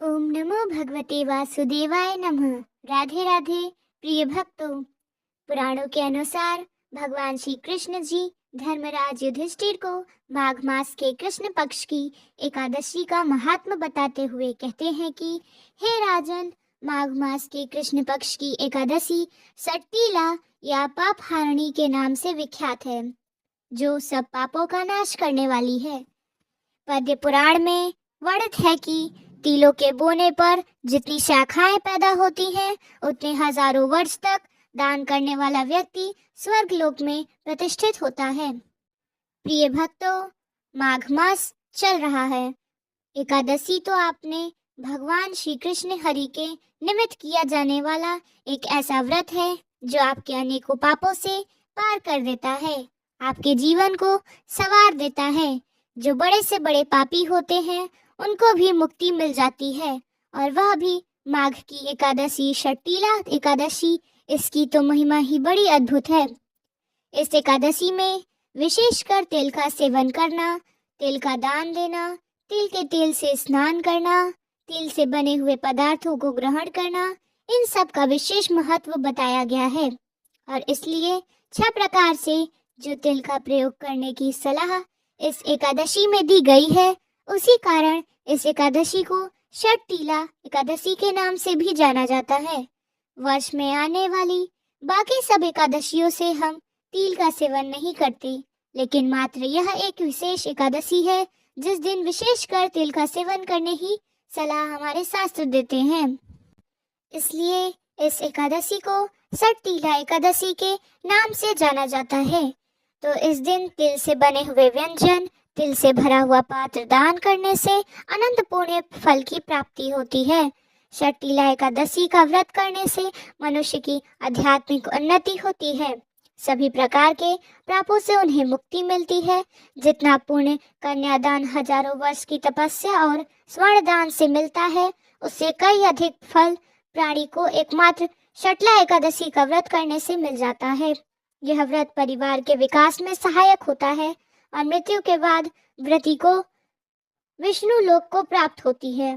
ओम नमो भगवते वासुदेवाय नमः। राधे राधे प्रिय भक्तों। पुराणों के अनुसार भगवान श्री कृष्ण जी धर्मराज युधिष्ठिर को माघ मास के कृष्ण पक्ष की एकादशी का महात्म बताते हुए कहते हैं कि हे राजन, माघ मास के कृष्ण पक्ष की एकादशी सट्टीला या पाप हारणी के नाम से विख्यात है, जो सब पापों का नाश करने वाली है। पद्य पुराण में वर्णित है कि तिलों के बोने पर जितनी शाखाएं पैदा होती हैं, उतने हजारों वर्ष तक दान करने वाला व्यक्ति स्वर्ग लोक में प्रतिष्ठित होता है। प्रिय भक्तों, माघ मास चल रहा है। एकादशी तो आपने भगवान श्री कृष्ण हरि के निमित्त किया जाने वाला एक ऐसा व्रत है जो आपके अनेकों पापों से पार कर देता है, आपके जीवन को संवार देता है। जो बड़े से बड़े पापी होते हैं उनको भी मुक्ति मिल जाती है, और वह भी माघ की एकादशी, षट्टिला एकादशी। इसकी तो महिमा ही बड़ी अद्भुत है। इस एकादशी में विशेषकर तिल का सेवन करना, तिल का दान देना, तिल के तेल से स्नान करना, तिल से बने हुए पदार्थों को ग्रहण करना, इन सब का विशेष महत्व बताया गया है। और इसलिए 6 प्रकार से जो तिल का प्रयोग करने की सलाह इस एकादशी में दी गई है, उसी कारण इस एकादशी को षट्टिला एकादशी के नाम से भी जाना जाता है। वर्ष में आने वाली बाकी सब एकादशियों से हम तिल का सेवन नहीं करते, लेकिन मात्र यह एक विशेष एकादशी है जिस दिन विशेषकर तिल का सेवन करने ही सलाह हमारे शास्त्र देते हैं। इसलिए इस एकादशी को षट्टिला एकादशी के नाम से जाना जाता है। तो इस दिन तिल से बने हुए व्यंजन, तिल से भरा हुआ पात्र दान करने से अनंत पुण्य फल की प्राप्ति होती है। षट्टिला एकादशी का व्रत करने से मनुष्य की आध्यात्मिक उन्नति होती है। सभी प्रकार के पापों से उन्हें मुक्ति मिलती है। जितना पुण्य कन्यादान, हजारों वर्ष की तपस्या और स्वर्ण दान से मिलता है, उससे कई अधिक फल प्राणी को एकमात्र षट्टिला एकादशी का व्रत करने से मिल जाता है। यह व्रत परिवार के विकास में सहायक होता है और मृत्यु के बाद व्रती को विष्णु लोक को प्राप्त होती है।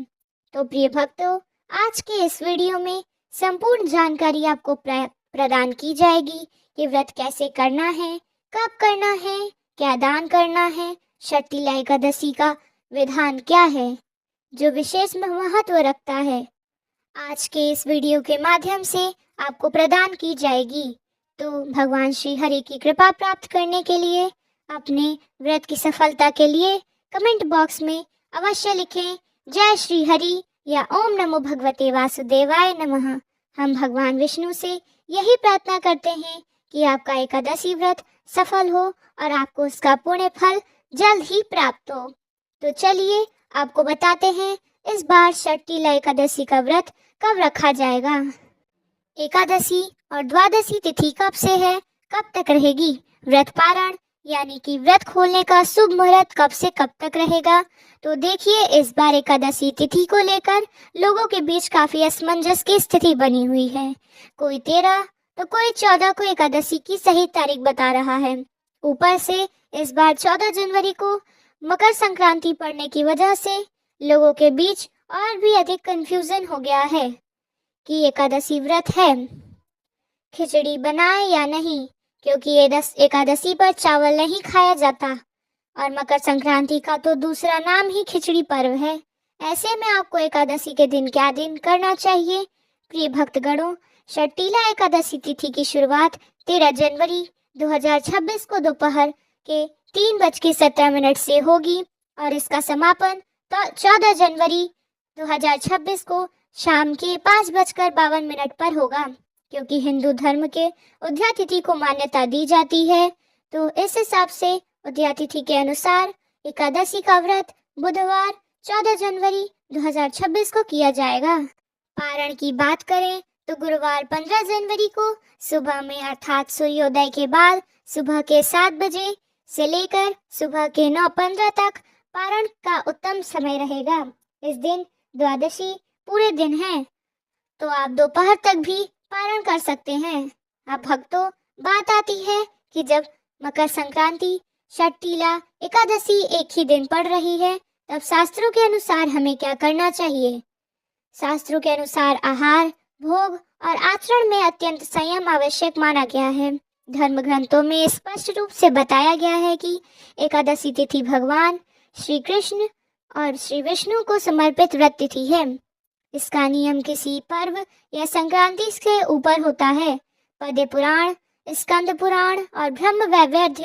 तो प्रिय भक्तों, आज के इस वीडियो में संपूर्ण जानकारी आपको प्रदान की जाएगी कि व्रत कैसे करना है, कब करना है, क्या दान करना है, षट्टिला एकादशी का विधान क्या है जो विशेष महत्व रखता है। आज के इस वीडियो के माध्यम से आपको प्रदान की जाएगी। तो भगवान श्री हरि की कृपा प्राप्त करने के लिए, अपने व्रत की सफलता के लिए कमेंट बॉक्स में अवश्य लिखें जय श्री हरि या ओम नमो भगवते वासुदेवाय नमः। हम भगवान विष्णु से यही प्रार्थना करते हैं कि आपका एकादशी व्रत सफल हो और आपको उसका पुण्य फल जल्द ही प्राप्त हो। तो चलिए आपको बताते हैं इस बार षट्टिला एकादशी का व्रत कब रखा जाएगा। एकादशी और द्वादशी तिथि कब से है, कब तक रहेगी, व्रत पारण यानी कि व्रत खोलने का शुभ मुहूर्त कब से कब तक रहेगा। तो देखिए, इस बार एकादशी तिथि को लेकर लोगों के बीच काफी असमंजस की स्थिति बनी हुई है। कोई 13 तो कोई 14 को एकादशी की सही तारीख बता रहा है। ऊपर से इस बार 14 जनवरी को मकर संक्रांति पड़ने की वजह से लोगों के बीच और भी अधिक कंफ्यूजन हो गया है कि एकादशी व्रत है, खिचड़ी बनाए या नहीं, क्योंकि ये एकादशी पर चावल नहीं खाया जाता और मकर संक्रांति का तो दूसरा नाम ही खिचड़ी पर्व है। ऐसे में आपको एकादशी के दिन क्या दिन करना चाहिए। प्रिय भक्तगणों, षट्टिला एकादशी तिथि की शुरुआत 13 जनवरी 2026 को दोपहर के 3:17 से होगी और इसका समापन 14 जनवरी 2026 को शाम के 5:52 पर होगा। क्योंकि हिंदू धर्म के उदया तिथि को मान्यता दी जाती है, तो इस हिसाब से उदया तिथि के अनुसार एकादशी का व्रत बुधवार 14 जनवरी 2026 को किया जाएगा। पारण की बात करें तो गुरुवार 15 जनवरी को सुबह में अर्थात सूर्योदय के बाद सुबह के 7 बजे से लेकर सुबह के 9:15 तक पारण का उत्तम समय रहेगा। इस दिन द्वादशी पूरे दिन है, तो आप दोपहर तक भी पारण कर सकते हैं। अब भक्तों, बात आती है कि जब मकर संक्रांति, षट्टिला एकादशी एक ही दिन पड़ रही है, तब शास्त्रों के अनुसार हमें क्या करना चाहिए। शास्त्रों के अनुसार आहार, भोग और आचरण में अत्यंत संयम आवश्यक माना गया है। धर्म ग्रंथों में स्पष्ट रूप से बताया गया है कि एकादशी तिथि भगवान श्री कृष्ण और श्री विष्णु को समर्पित व्रत तिथि है। इसका नियम किसी पर्व या संक्रांति के ऊपर होता है। पद्म पुराण, स्कंद पुराण और ब्रह्म वैवर्त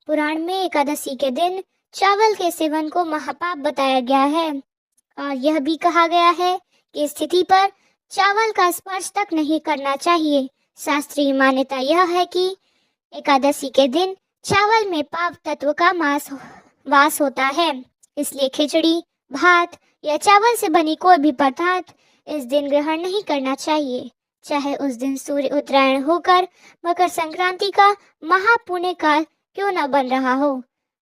पुराण में एकादशी के दिन चावल के सेवन को महापाप बताया गया है और यह भी कहा गया है कि स्थिति पर चावल का स्पर्श तक नहीं करना चाहिए। शास्त्रीय मान्यता यह है कि एकादशी के दिन चावल में पाप तत्व का वास होता है, इसलिए खिचड़ी, भात या चावल से बनी कोई भी पदार्थ इस दिन ग्रहण नहीं करना चाहिए, चाहे उस दिन सूर्य उत्तरायण होकर मकर संक्रांति का महापुण्य काल क्यों न बन रहा हो।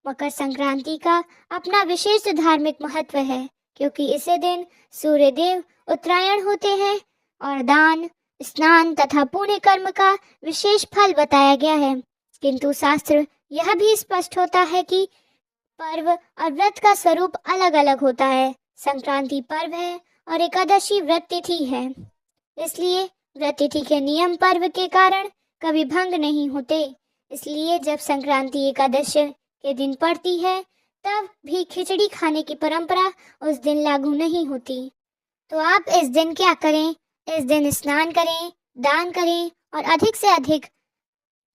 मकर संक्रांति का अपना विशेष धार्मिक महत्व है, क्योंकि इसे दिन सूर्य देव उत्तरायण होते हैं और दान, स्नान तथा पुण्य कर्म का विशेष फल बताया गया है। किंतु शास्त्र यह भी स्पष्ट होता है कि पर्व और व्रत का स्वरूप अलग अलग होता है। संक्रांति पर्व है और एकादशी व्रत तिथि है, इसलिए व्रत तिथि के नियम पर्व के कारण कभी भंग नहीं होते। इसलिए जब संक्रांति एकादशी के दिन पड़ती है तब भी खिचड़ी खाने की परंपरा उस दिन लागू नहीं होती। तो आप इस दिन क्या करें? इस दिन स्नान करें, दान करें और अधिक से अधिक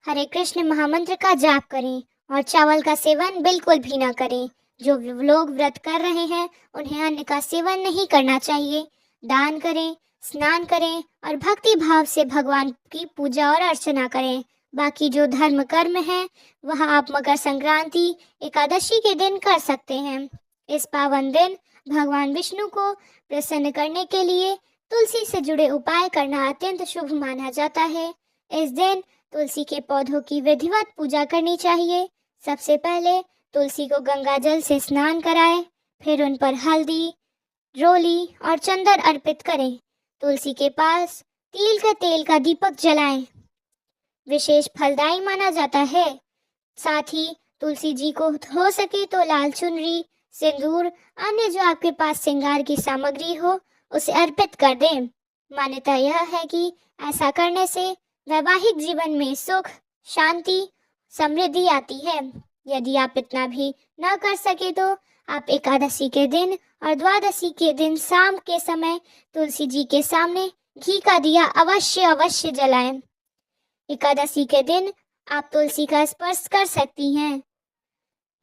हरे कृष्ण महामंत्र का जाप करें और चावल का सेवन बिल्कुल भी ना करें। जो लोग व्रत कर रहे हैं उन्हें अन्न का सेवन नहीं करना चाहिए। दान करें, स्नान करें और भक्ति भाव से भगवान की पूजा और अर्चना करें। बाकी जो धर्म कर्म है वह आप मकर संक्रांति एकादशी के दिन कर सकते हैं। इस पावन दिन भगवान विष्णु को प्रसन्न करने के लिए तुलसी से जुड़े उपाय करना अत्यंत शुभ माना जाता है। इस दिन तुलसी के पौधों की विधिवत पूजा करनी चाहिए। सबसे पहले तुलसी को गंगा जल से स्नान कराएं, फिर उन पर हल्दी, रोली और चंदन अर्पित करें। तुलसी के पास तिल के तेल का दीपक जलाएं, विशेष फलदायी माना जाता है। साथ ही तुलसी जी को हो सके तो लाल चुनरी, सिंदूर, अन्य जो आपके पास श्रृंगार की सामग्री हो उसे अर्पित कर दें। मान्यता यह है कि ऐसा करने से वैवाहिक जीवन में सुख, शांति, समृद्धि आती है। यदि आप इतना भी न कर सके तो आप एकादशी के दिन और द्वादशी के दिन शाम के समय तुलसी जी के सामने घी का दिया अवश्य जलाएं। एकादशी के दिन आप तुलसी का स्पर्श कर सकती हैं,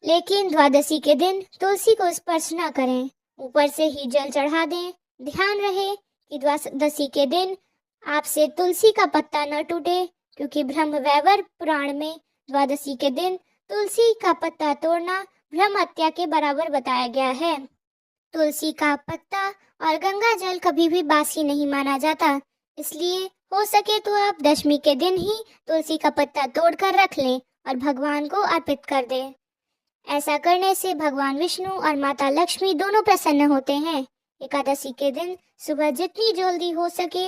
लेकिन द्वादशी के दिन तुलसी को स्पर्श न करें, ऊपर से ही जल चढ़ा दें। ध्यान रहे कि द्वादशी के दिन आपसे तुलसी का पत्ता न टूटे, क्योंकि ब्रह्म वैवर्त पुराण में द्वादशी के दिन तुलसी का पत्ता तोड़ना ब्रह्म हत्या के बराबर बताया गया है। तुलसी का पत्ता और गंगा जल कभी भी बासी नहीं माना जाता, इसलिए हो सके तो आप दशमी के दिन ही तुलसी का पत्ता तोड़कर रख लें और भगवान को अर्पित कर दें। ऐसा करने से भगवान विष्णु और माता लक्ष्मी दोनों प्रसन्न होते हैं। एकादशी के दिन सुबह जितनी जल्दी हो सके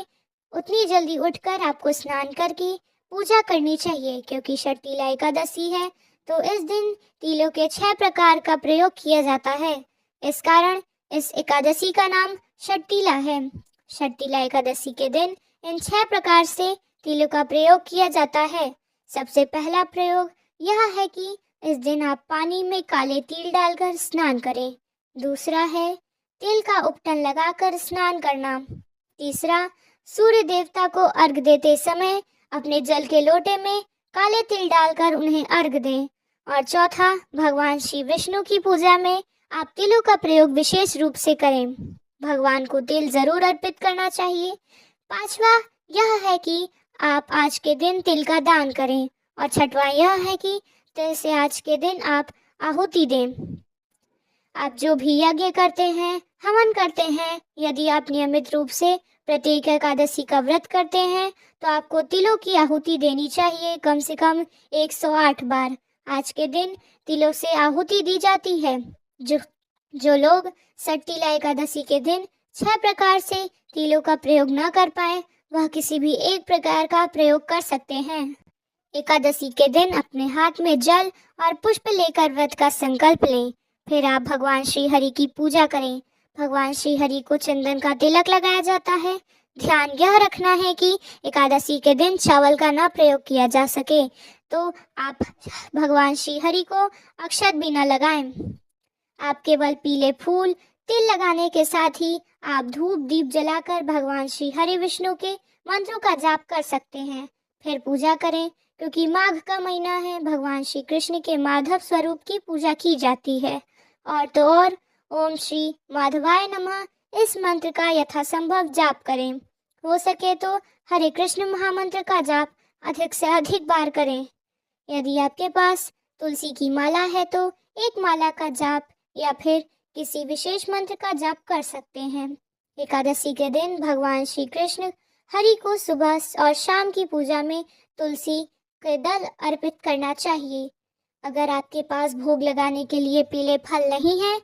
उतनी जल्दी उठकर आपको स्नान करके पूजा करनी चाहिए, क्योंकि षटतिला एकादशी है तो इस दिन तिलों के 6 प्रकार का प्रयोग किया जाता है। इस कारण इस एकादशी का नाम षटतिला है। षटतिला एकादशी के दिन इन 6 प्रकार से तिलों का प्रयोग किया जाता है। सबसे पहला प्रयोग यह है कि इस दिन आप पानी में काले तिल डालकर स्नान करें। दूसरा है तिल का उपटन लगाकर स्नान करना। तीसरा, सूर्य देवता को अर्घ देते समय अपने जल के लोटे में काले तिल डालकर उन्हें अर्घ दें। और चौथा, भगवान श्री विष्णु की पूजा में आप तिलों का प्रयोग विशेष रूप से करें। भगवान को तिल जरूर अर्पित करना चाहिए। पांचवा यह है कि आप आज के दिन तिल का दान करें। और छठवां यह है कि तिल से आज के दिन आप आहुति दें। आप जो भी यज्ञ करते हैं, हवन करते हैं, यदि आप नियमित रूप से प्रत्येक एकादशी का व्रत करते हैं तो आपको तिलों की आहुति देनी चाहिए कम से कम 108 बार। आज के दिन तिलों से आहुति दी जाती है। जो लोग षटतिला एकादशी के दिन 6 प्रकार से तिलों का प्रयोग न कर पाए वह किसी भी एक प्रकार का प्रयोग कर सकते हैं। एकादशी के दिन अपने हाथ में जल और पुष्प लेकर व्रत का संकल्प लें। फिर आप भगवान श्री हरि की पूजा करें। भगवान श्री हरि को चंदन का तिलक लगाया जाता है। ध्यान यह रखना है कि एकादशी के दिन चावल का ना प्रयोग किया जा सके, तो आप भगवान श्री हरि को अक्षत भी न लगाएं। आप केवल पीले फूल तिल लगाने के साथ ही आप धूप दीप जलाकर भगवान श्री हरि विष्णु के मंत्रों का जाप कर सकते हैं। फिर पूजा करें, क्योंकि माघ का महीना है, भगवान श्री कृष्ण के माधव स्वरूप की पूजा की जाती है। और तो और ओम श्री माधवाय नमः इस मंत्र का यथासंभव जाप करें। हो सके तो हरे कृष्ण महामंत्र का जाप अधिक से अधिक बार करें। यदि आपके पास तुलसी की माला है तो एक माला का जाप या फिर किसी विशेष मंत्र का जाप कर सकते हैं। एकादशी के दिन भगवान श्री कृष्ण हरि को सुबह और शाम की पूजा में तुलसी के दल अर्पित करना चाहिए। अगर आपके पास भोग लगाने के लिए पीले फल नहीं है,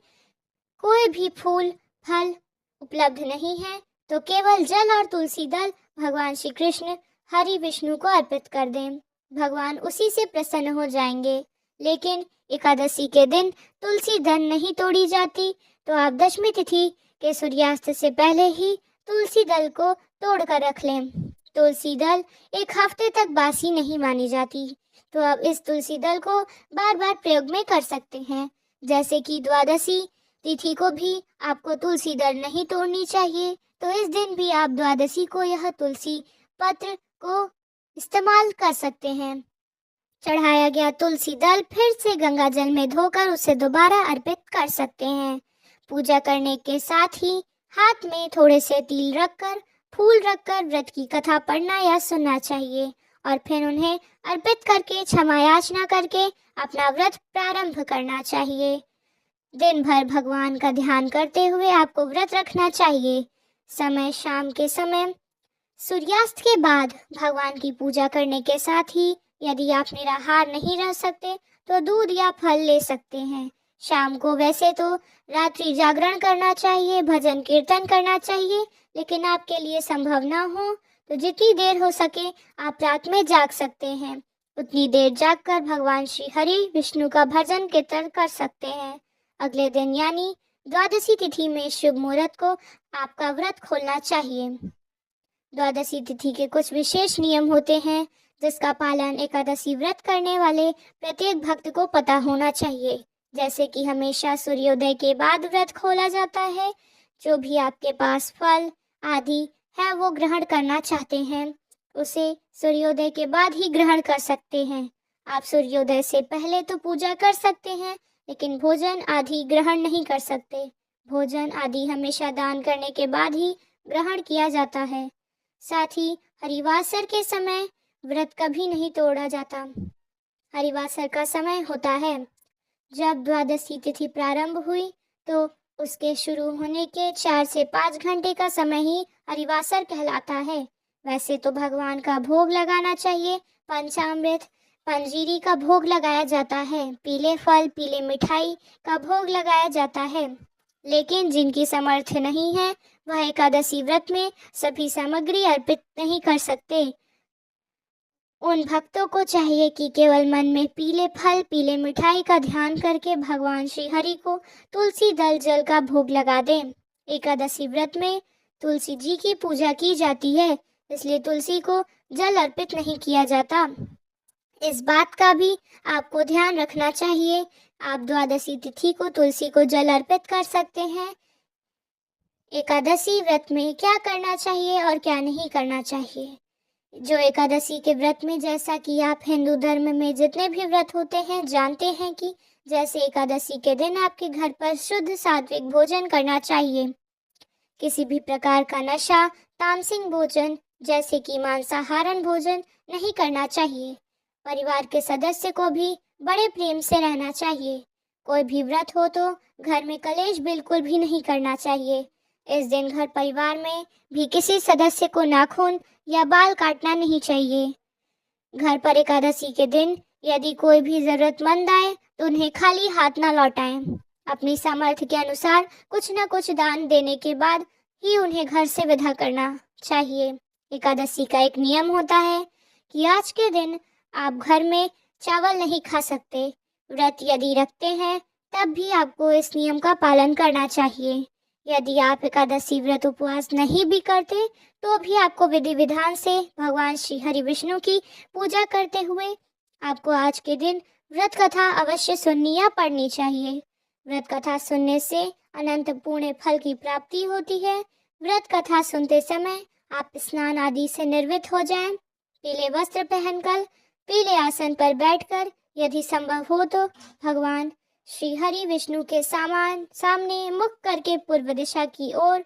कोई भी फूल फल उपलब्ध नहीं है, तो केवल जल और तुलसी दल भगवान श्री कृष्ण हरि विष्णु को अर्पित कर दें। भगवान उसी से प्रसन्न हो जाएंगे। लेकिन एकादशी के दिन तुलसी दल नहीं तोड़ी जाती, तो आप दशमी तिथि के सूर्यास्त से पहले ही तुलसी दल को तोड़ कर रख लें। तुलसी दल एक हफ्ते तक बासी नहीं मानी जाती, तो आप इस तुलसी दल को बार बार प्रयोग में कर सकते हैं। जैसे कि द्वादशी तिथि को भी आपको तुलसी दल नहीं तोड़नी चाहिए, तो इस दिन भी आप द्वादशी को यह तुलसी पत्र को इस्तेमाल कर सकते हैं। चढ़ाया गया तुलसी दल फिर से गंगा जल में धोकर उसे दोबारा अर्पित कर सकते हैं। पूजा करने के साथ ही हाथ में थोड़े से तिल रखकर फूल रखकर व्रत की कथा पढ़ना या सुनना चाहिए और फिर उन्हें अर्पित करके क्षमा याचना करके अपना व्रत प्रारंभ करना चाहिए। दिन भर भगवान का ध्यान करते हुए आपको व्रत रखना चाहिए। समय शाम के समय सूर्यास्त के बाद भगवान की पूजा करने के साथ ही यदि आप निराहार नहीं रह सकते तो दूध या फल ले सकते हैं। शाम को वैसे तो रात्रि जागरण करना चाहिए, भजन कीर्तन करना चाहिए, लेकिन आपके लिए संभव ना हो तो जितनी देर हो सके आप रात में जाग सकते हैं। उतनी देर जागकर भगवान श्री हरि विष्णु का भजन कीर्तन कर सकते हैं। अगले दिन यानी द्वादशी तिथि में शुभ मुहूर्त को आपका व्रत खोलना चाहिए। द्वादशी तिथि के कुछ विशेष नियम होते हैं जिसका पालन एकादशी व्रत करने वाले प्रत्येक भक्त को पता होना चाहिए। जैसे कि हमेशा सूर्योदय के बाद व्रत खोला जाता है। जो भी आपके पास फल आदि है वो ग्रहण करना चाहते हैं उसे सूर्योदय के बाद ही ग्रहण कर सकते हैं। आप सूर्योदय से पहले तो पूजा कर सकते हैं, लेकिन भोजन आदि ग्रहण नहीं कर सकते। भोजन आदि हमेशा दान करने के बाद ही ग्रहण किया जाता है। साथ ही हरिवासर के समय व्रत कभी नहीं तोड़ा जाता। हरिवासर का समय होता है जब द्वादशी तिथि प्रारंभ हुई तो उसके शुरू होने के 4 से 5 घंटे का समय ही हरिवासर कहलाता है। वैसे तो भगवान का भोग लगाना चाहिए। पंचामृत पंजीरी का भोग लगाया जाता है, पीले फल पीले मिठाई का भोग लगाया जाता है। लेकिन जिनकी सामर्थ्य नहीं है वह एकादशी व्रत में सभी सामग्री अर्पित नहीं कर सकते। उन भक्तों को चाहिए कि केवल मन में पीले फल पीले मिठाई का ध्यान करके भगवान श्री हरि को तुलसी दल जल का भोग लगा दें। एकादशी व्रत में तुलसी जी की पूजा की जाती है, इसलिए तुलसी को जल अर्पित नहीं किया जाता। इस बात का भी आपको ध्यान रखना चाहिए। आप द्वादशी तिथि को तुलसी को जल अर्पित कर सकते हैं। एकादशी व्रत में क्या करना चाहिए और क्या नहीं करना चाहिए। जो एकादशी के व्रत में, जैसा कि आप हिंदू धर्म में जितने भी व्रत होते हैं जानते हैं कि जैसे एकादशी के दिन आपके घर पर शुद्ध सात्विक भोजन करना चाहिए। किसी भी प्रकार का नशा तामसिक भोजन जैसे कि मांसाहारन भोजन नहीं करना चाहिए। परिवार के सदस्य को भी बड़े प्रेम से रहना चाहिए। कोई भी व्रत हो तो घर में कलेश बिल्कुल भी नहीं करना चाहिए। इस दिन घर परिवार में भी किसी सदस्य को नाखून या बाल काटना नहीं चाहिए। घर पर एकादशी के दिन यदि कोई भी जरूरतमंद आए तो उन्हें खाली हाथ ना लौटाएं। अपनी सामर्थ्य के अनुसार कुछ न कुछ दान देने के बाद ही उन्हें घर से विदा करना चाहिए। एकादशी का एक नियम होता है कि आज के दिन आप घर में चावल नहीं खा सकते। व्रत यदि रखते हैं तब भी आपको इस नियम का पालन करना चाहिए। यदि आप एकादशी व्रत उपवास नहीं भी करते तो भी आपको विधि विधान से भगवान श्री हरि विष्णु की पूजा करते हुए आपको आज के दिन व्रत कथा अवश्य सुननी या पढ़नी चाहिए। व्रत कथा सुनने से अनंत पुण्य फल की प्राप्ति होती है। व्रत कथा सुनते समय आप स्नान आदि से निर्वृत्त हो जाएं। पीले वस्त्र पहनकर पीले आसन पर बैठकर यदि संभव हो तो भगवान श्री हरि विष्णु के सामने मुख करके पूर्व दिशा की ओर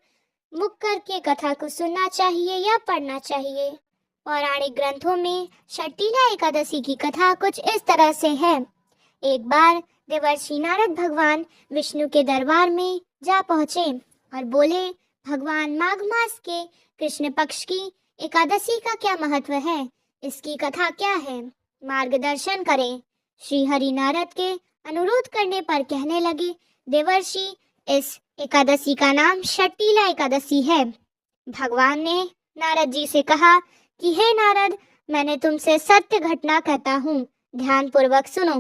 मुख करके कथा को सुनना चाहिए या पढ़ना चाहिए। पौराणिक ग्रंथों में शर्तिला एकादशी की कथा कुछ इस तरह से है। एक बार देवर्षि नारद भगवान विष्णु के दरबार में जा पहुँचे और बोले, भगवान माघ मास के कृष्ण पक्ष की एकादशी का क्या महत्व है, इसकी कथा क्या है, मार्गदर्शन करें। श्री हरि नारद के अनुरोध करने पर कहने लगे, देवर्षि, इस एकादशी का नाम शर्तिला एकादशी है। भगवान ने नारद जी से कहा कि हे नारद, मैंने तुमसे सत्य घटना कहता हूँ, ध्यान पूर्वक सुनो।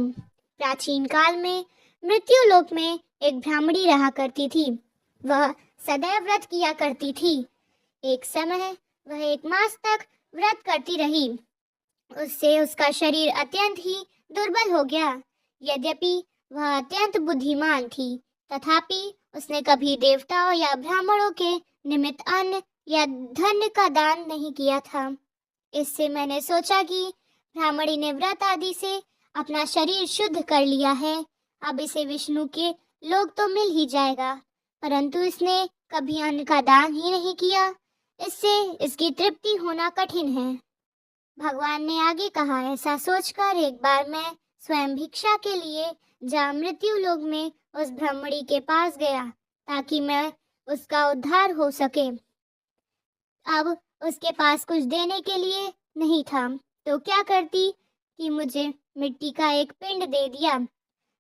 प्राचीन काल में मृत्यु लोक में एक ब्राह्मणी रहा करती थी। वह सदैव व्रत किया करती थी। एक समय वह 1 मास तक व्रत करती रही। उससे उसका शरीर अत्यंत ही दुर्बल हो गया। यद्यपि वह अत्यंत बुद्धिमान थी, तथापि उसने कभी देवताओं या ब्राह्मणों के निमित्त अन्न या धन का दान नहीं किया था। इससे मैंने सोचा कि ब्राह्मणी ने व्रत आदि से अपना शरीर शुद्ध कर लिया है, अब इसे विष्णु के लोक तो मिल ही जाएगा, परंतु इसने कभी अन्न का दान ही नहीं किया, इससे इसकी तृप्ति होना कठिन है। भगवान ने आगे कहा, ऐसा सोचकर एक बार मैं स्वयं भिक्षा के लिए जा मृत्यु लोक में उस ब्राह्मणी के पास गया ताकि मैं उसका उद्धार हो सके। अब उसके पास कुछ देने के लिए नहीं था तो क्या करती कि मुझे मिट्टी का एक पिंड दे दिया।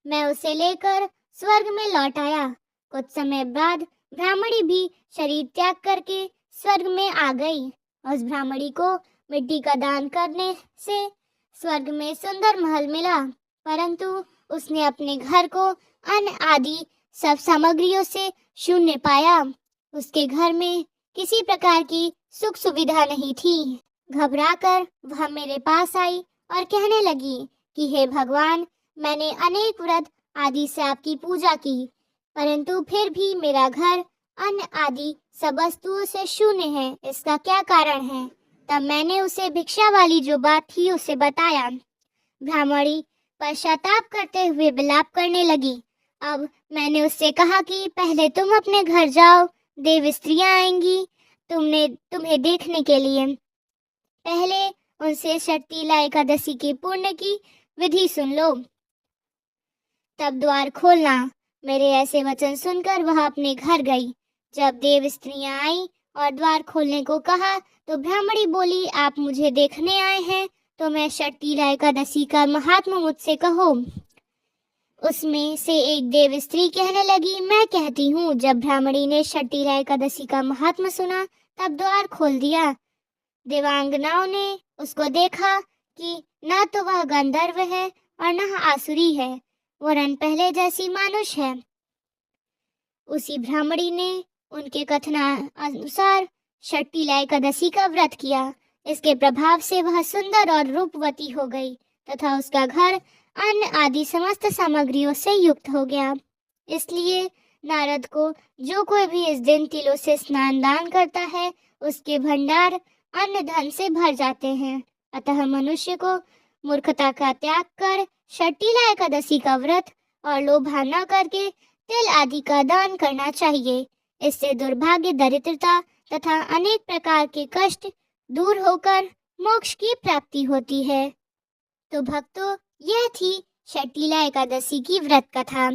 मैं उसे लेकर स्वर्ग में लौट आया। कुछ समय बाद ब्राह्मणी भी शरीर त्याग करके स्वर्ग में आ गई। उस ब्राह्मणी को मिट्टी का दान करने से स्वर्ग में सुंदर महल मिला, परंतु उसने अपने घर को अन्न आदि सब सामग्रियों से शून्य पाया। उसके घर में किसी प्रकार की सुख सुविधा नहीं थी। घबराकर वह मेरे पास आई और कहने लगी कि हे भगवान, मैंने अनेक व्रत आदि से आपकी पूजा की, परंतु फिर भी मेरा घर अन्न आदि सब वस्तुओं से शून्य है, इसका क्या कारण है। तब मैंने उसे भिक्षा वाली जो बात थी उसे बताया। ब्राह्मणी पश्चाताप करते हुए विलाप करने लगी। अब मैंने उससे कहा कि पहले तुम अपने घर जाओ, देव स्त्रियां आएंगी तुम्हें देखने के लिए। पहले उनसे शर्तिला एकादशी के पुण्य की विधि सुन लो, तब द्वार खोलना। मेरे ऐसे वचन सुनकर वह अपने घर गई। जब देव स्त्रियां आई और द्वार खोलने को कहा तो ब्राह्मणी बोली, आप मुझे देखने आए हैं तो मैं शर्तिला एकादशी का महात्मा मुझसे कहो। उसमें से एक देव स्त्री कहने लगी, मैं कहती हूँ। जब ब्राह्मणी ने शर्तिला एकादशी का महात्मा सुना तब द्वार खोल दिया। देवांगनाओं ने उसको देखा कि न तो वह गंधर्व है और न आसुरी है, वरन पहले जैसी मानुष है। उसी ब्राह्मणी ने उनके कथना अनुसार शर्तिला एकादशी का व्रत किया। इसके प्रभाव से वह सुंदर और रूपवती हो गई तथा उसका घर अन्न आदि समस्त सामग्रियों से युक्त हो गया। इसलिए नारद को जो कोई भी इस दिन तिलों से स्नान दान करता है उसके भंडार अन्न धन से भर जाते हैं। अतः मनुष्य को मूर्खता का त्याग कर शर्तिला एकादशी का व्रत और लोभा न करके तिल आदि का दान करना चाहिए। इससे दुर्भाग्य, दरिद्रता तथा अनेक प्रकार के कष्ट दूर होकर मोक्ष की प्राप्ति होती है। तो भक्तों, यह थी शर्तिला एकादशी की व्रत कथा।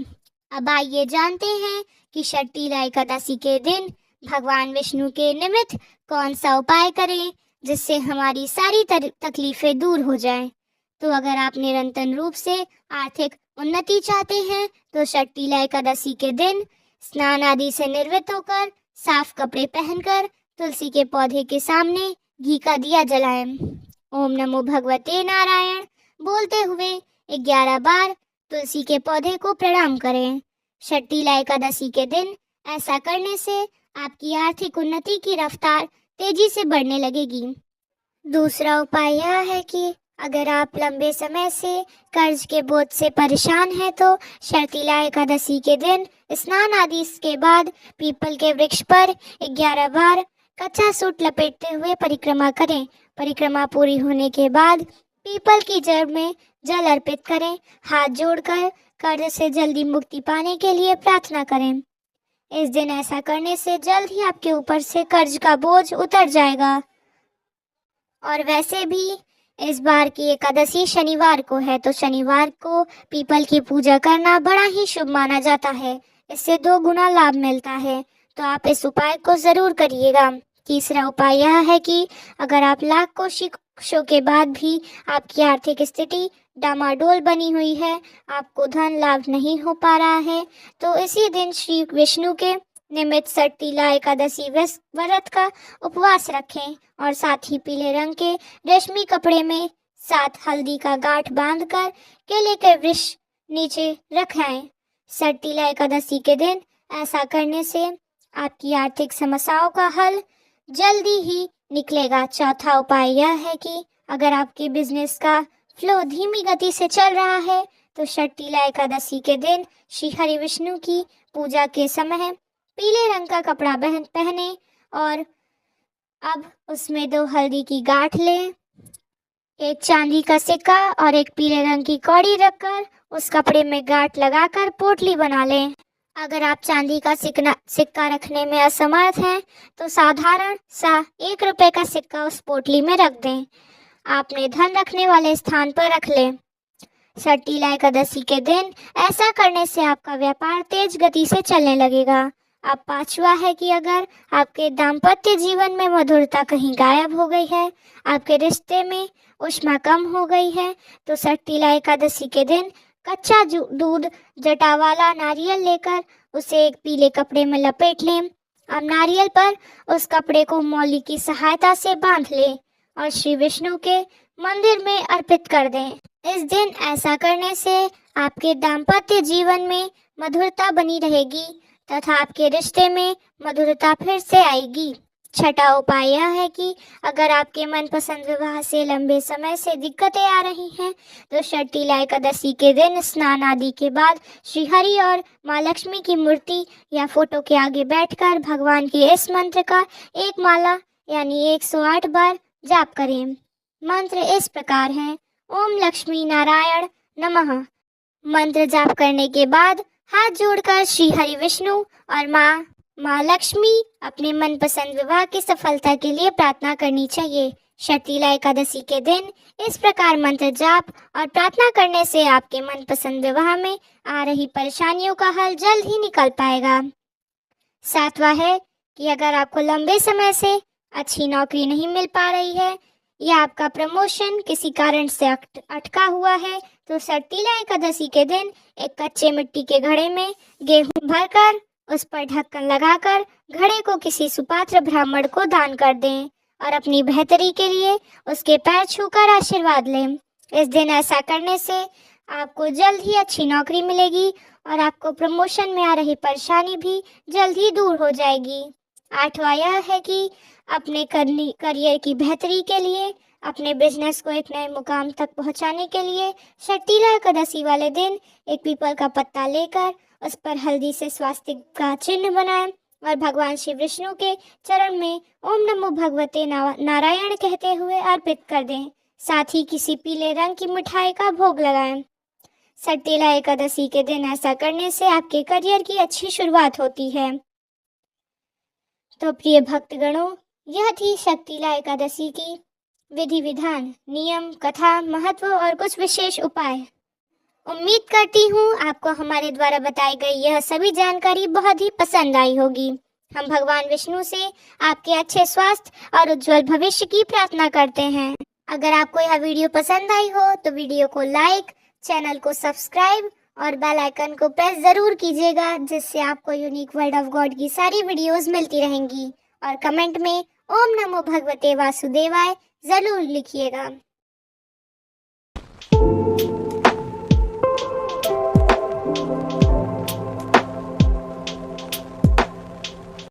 अब आइए जानते हैं कि शर्तिला एकादशी के दिन भगवान विष्णु के निमित्त कौन सा उपाय करें जिससे हमारी सारी तकलीफें दूर हो जाएं। तो अगर आप निरंतर रूप से आर्थिक उन्नति चाहते हैं तो शर्तिला एकादशी के दिन स्नान आदि से निवृत्त होकर साफ कपड़े पहनकर तुलसी के पौधे के सामने घी का दिया जलाएं। ओम नमो भगवते नारायण बोलते हुए 11 बार तुलसी के पौधे को प्रणाम करें। शर्तिला एकादशी के दिन ऐसा करने से आपकी आर्थिक उन्नति की रफ्तार तेजी से बढ़ने लगेगी। दूसरा उपाय यह है कि अगर आप लंबे समय से कर्ज के बोझ से परेशान हैं तो शर्तिला एकादशी के दिन स्नान आदि के बाद पीपल के वृक्ष पर 11 बार कच्चा सूत लपेटते हुए परिक्रमा करें। परिक्रमा पूरी होने के बाद पीपल की जड़ में जल अर्पित करें। हाथ जोड़कर कर्ज से जल्दी मुक्ति पाने के लिए प्रार्थना करें। इस दिन ऐसा करने से जल्द ही आपके ऊपर से कर्ज का बोझ उतर जाएगा। और वैसे भी इस बार की एकादशी शनिवार को है, तो शनिवार को पीपल की पूजा करना बड़ा ही शुभ माना जाता है। इससे 2 गुना लाभ मिलता है, तो आप इस उपाय को ज़रूर करिएगा। तीसरा उपाय यह है कि अगर आप लाख कोशिशों के बाद भी आपकी आर्थिक स्थिति डामाडोल बनी हुई है, आपको धन लाभ नहीं हो पा रहा है, तो इसी दिन श्री विष्णु के निमित्त शर्तिला एकादशी व्रत का उपवास रखें और साथ ही पीले रंग के रेशमी कपड़े में 7 हल्दी का गांठ बांधकर केले के वृक्ष नीचे रखें। शर्तिला एकादशी के दिन ऐसा करने से आपकी आर्थिक समस्याओं का हल जल्दी ही निकलेगा। चौथा उपाय यह है कि अगर आपके बिजनेस का फ्लो धीमी गति से चल रहा है तो शर्तिला एकादशी के दिन श्री हरि विष्णु की पूजा के समय पीले रंग का कपड़ा पहने और अब उसमें 2 हल्दी की गांठ लें, एक चांदी का सिक्का और एक पीले रंग की कौड़ी रखकर उस कपड़े में गांठ लगाकर पोटली बना लें। अगर आप चांदी का सिक्का रखने में असमर्थ हैं तो साधारण सा 1 रुपए का सिक्का उस पोटली में रख दें। आपने धन रखने वाले स्थान पर रख लें। शर्तिला एकादशी के दिन ऐसा करने से आपका व्यापार तेज गति से चलने लगेगा। अब पांचवा है कि अगर आपके दाम्पत्य जीवन में मधुरता कहीं गायब हो गई है, आपके रिश्ते में ऊष्मा कम हो गई है, तो शर्तिला एकादशी के दिन कच्चा दूध जटा वाला नारियल लेकर उसे एक पीले कपड़े में लपेट लें। अब नारियल पर उस कपड़े को मौली की सहायता से बांध लें और श्री विष्णु के मंदिर में अर्पित कर दें। इस दिन ऐसा करने से आपके दाम्पत्य जीवन में मधुरता बनी रहेगी तथा आपके रिश्ते में मधुरता फिर से आएगी। छठा उपाय यह है कि अगर आपके मनपसंद विवाह से लंबे समय से दिक्कतें आ रही हैं तो शर्तिला एकादशी के दिन स्नान आदि के बाद श्री हरि और माँ लक्ष्मी की मूर्ति या फोटो के आगे बैठकर भगवान के इस मंत्र का एक माला यानी 108 बार जाप करें। मंत्र इस प्रकार है: ओम लक्ष्मी नारायण नमः। मंत्र जाप करने के बाद हाथ जोड़कर श्री हरि विष्णु और माँ लक्ष्मी अपने मनपसंद विवाह की सफलता के लिए प्रार्थना करनी चाहिए। शर्तिला एकादशी के दिन इस प्रकार मंत्र जाप और प्रार्थना करने से आपके मनपसंद विवाह में आ रही परेशानियों का हल जल्द ही निकल पाएगा। सातवां है कि अगर आपको लंबे समय से अच्छी नौकरी नहीं मिल पा रही है या आपका प्रमोशन किसी कारण से अटका हुआ है तो शर्तिला एकादशी के दिन एक कच्चे मिट्टी के घड़े में गेहूं भरकर उस पर ढक्कन लगाकर घड़े को किसी सुपात्र ब्राह्मण को दान कर दें और अपनी बेहतरी के लिए उसके पैर छूकर आशीर्वाद लें। इस दिन ऐसा करने से आपको जल्द ही अच्छी नौकरी मिलेगी और आपको प्रमोशन में आ रही परेशानी भी जल्द ही दूर हो जाएगी। आठवां यह है कि अपने करियर की बेहतरी के लिए, अपने बिजनेस को एक नए मुकाम तक पहुंचाने के लिए शर्तिला एकादशी वाले दिन एक पीपल का पत्ता लेकर उस पर हल्दी से स्वास्तिक का चिन्ह बनाएं और भगवान श्री विष्णु के चरण में ओम नमो भगवते नारायण कहते हुए अर्पित कर दें। साथ ही किसी पीले रंग की मिठाई का भोग लगाएं। शर्तिला एकादशी के दिन ऐसा करने से आपके करियर की अच्छी शुरुआत होती है। तो प्रिय भक्तगणों, यह थी शर्तिला एकादशी की विधि विधान, नियम, कथा, महत्व और कुछ विशेष उपाय। उम्मीद करती हूँ आपको हमारे द्वारा बताई गई यह सभी जानकारी बहुत ही पसंद आई होगी। हम भगवान विष्णु से आपके अच्छे स्वास्थ्य और उज्जवल भविष्य की प्रार्थना करते हैं। अगर आपको यह वीडियो पसंद आई हो तो वीडियो को लाइक, चैनल को सब्सक्राइब और बेल आइकन को प्रेस ज़रूर कीजिएगा, जिससे आपको यूनिक वर्ड ऑफ गॉड की सारी वीडियोस मिलती रहेंगी। और कमेंट में ओम नमो भगवते वासुदेवाय ज़रूर लिखिएगा।